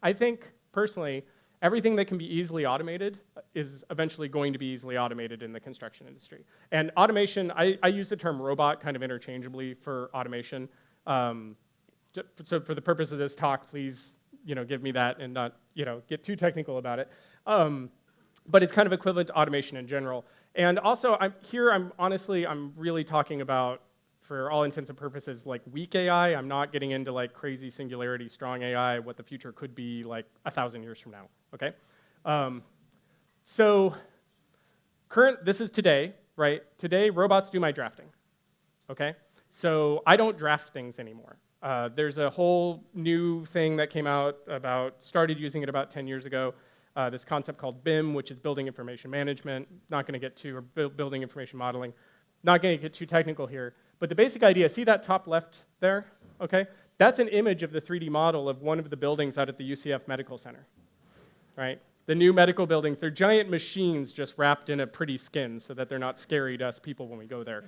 I think, personally, everything that can be easily automated is eventually going to be easily automated in the construction industry. And automation, I use the term robot kind of interchangeably for automation. So for the purpose of this talk, please, give me that and not, get too technical about it. But it's kind of equivalent to automation in general. And also, I'm really talking about, for all intents and purposes, like weak AI. I'm not getting into like crazy singularity, strong AI, what the future could be like 1,000 years from now, okay? So this is today, right? Today, robots do my drafting, okay? So I don't draft things anymore. There's a whole new thing that came out started using it about 10 years ago, this concept called BIM, which is building information management. Not gonna get to, or building information modeling. Not gonna get too technical here, but the basic idea, see that top left there, okay? That's an image of the 3D model of one of the buildings out at the UCF Medical Center, right? The new medical buildings, they're giant machines just wrapped in a pretty skin so that they're not scary to us people when we go there.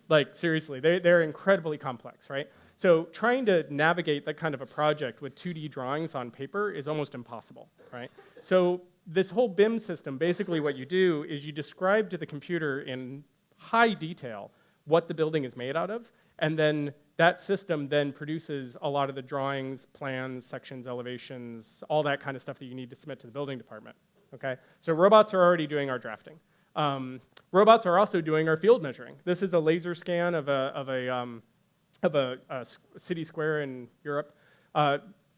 Like, seriously, they're incredibly complex, right? So trying to navigate that kind of a project with 2D drawings on paper is almost impossible, right? So this whole BIM system, basically what you do is you describe to the computer in high detail what the building is made out of, and then that system then produces a lot of the drawings, plans, sections, elevations, all that kind of stuff that you need to submit to the building department, okay? So robots are already doing our drafting. Robots are also doing our field measuring. This is a laser scan of a city square in Europe.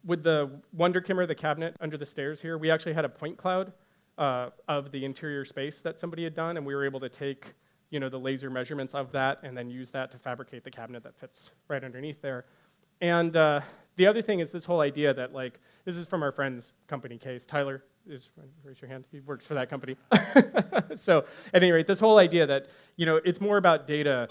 With the Wunderkimmer, the cabinet under the stairs here, we actually had a point cloud of the interior space that somebody had done, and we were able to take the laser measurements of that and then use that to fabricate the cabinet that fits right underneath there. And the other thing is this whole idea that, like, this is from our friend's company case. Tyler, raise your hand, he works for that company. So at any rate, this whole idea that, it's more about data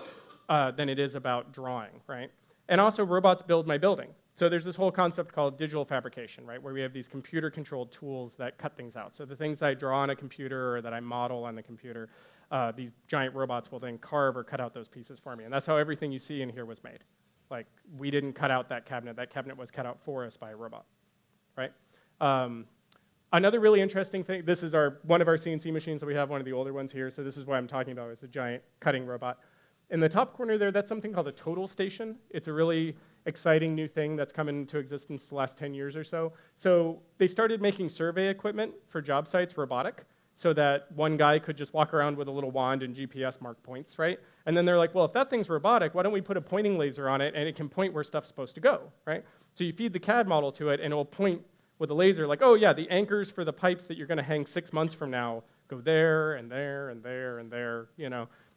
than it is about drawing, right? And also robots build my building. So there's this whole concept called digital fabrication, right? Where we have these computer-controlled tools that cut things out. So the things that I draw on a computer or that I model on the computer, these giant robots will then carve or cut out those pieces for me. And that's how everything you see in here was made. Like, we didn't cut out that cabinet. That cabinet was cut out for us by a robot, right? Another really interesting thing, this is one of our CNC machines that we have, one of the older ones here. So this is what I'm talking about, is a giant cutting robot. In the top corner there, that's something called a total station. It's a really exciting new thing that's come into existence the last 10 years or so. So they started making survey equipment for job sites robotic, so that one guy could just walk around with a little wand and GPS mark points, right? And then they're like, well, if that thing's robotic, why don't we put a pointing laser on it and it can point where stuff's supposed to go, right? So you feed the CAD model to it and it will point with a laser like, oh yeah, the anchors for the pipes that you're gonna hang 6 months from now go there and there and there and there,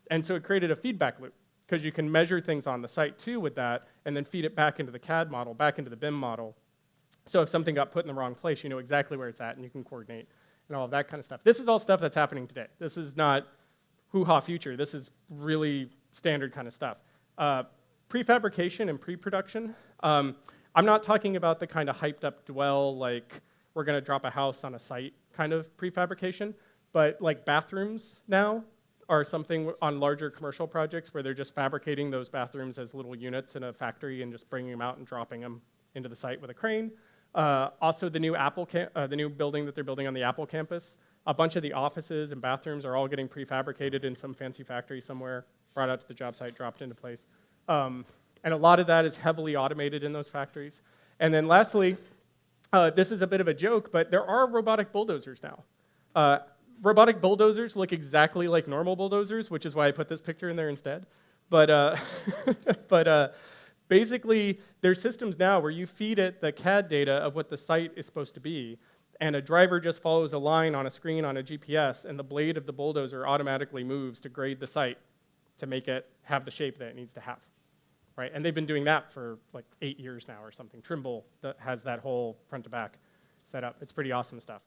And so it created a feedback loop, because you can measure things on the site too with that and then feed it back into the CAD model, back into the BIM model. So if something got put in the wrong place, you know exactly where it's at and you can coordinate and all of that kind of stuff. This is all stuff that's happening today. This is not hoo-ha future. This is really standard kind of stuff. Prefabrication and pre-production. I'm not talking about the kind of hyped up dwell, like we're gonna drop a house on a site kind of prefabrication, but like bathrooms now are something on larger commercial projects where they're just fabricating those bathrooms as little units in a factory and just bringing them out and dropping them into the site with a crane. Also, the new building that they're building on the Apple campus, a bunch of the offices and bathrooms are all getting prefabricated in some fancy factory somewhere, brought out to the job site, dropped into place. And a lot of that is heavily automated in those factories. And then lastly, this is a bit of a joke, but there are robotic bulldozers now. Robotic bulldozers look exactly like normal bulldozers, which is why I put this picture in there instead. But, basically, there's systems now where you feed it the CAD data of what the site is supposed to be, and a driver just follows a line on a screen on a GPS, and the blade of the bulldozer automatically moves to grade the site to make it have the shape that it needs to have, right? And they've been doing that for like 8 years now or something. Trimble that has that whole front to back set up. It's pretty awesome stuff.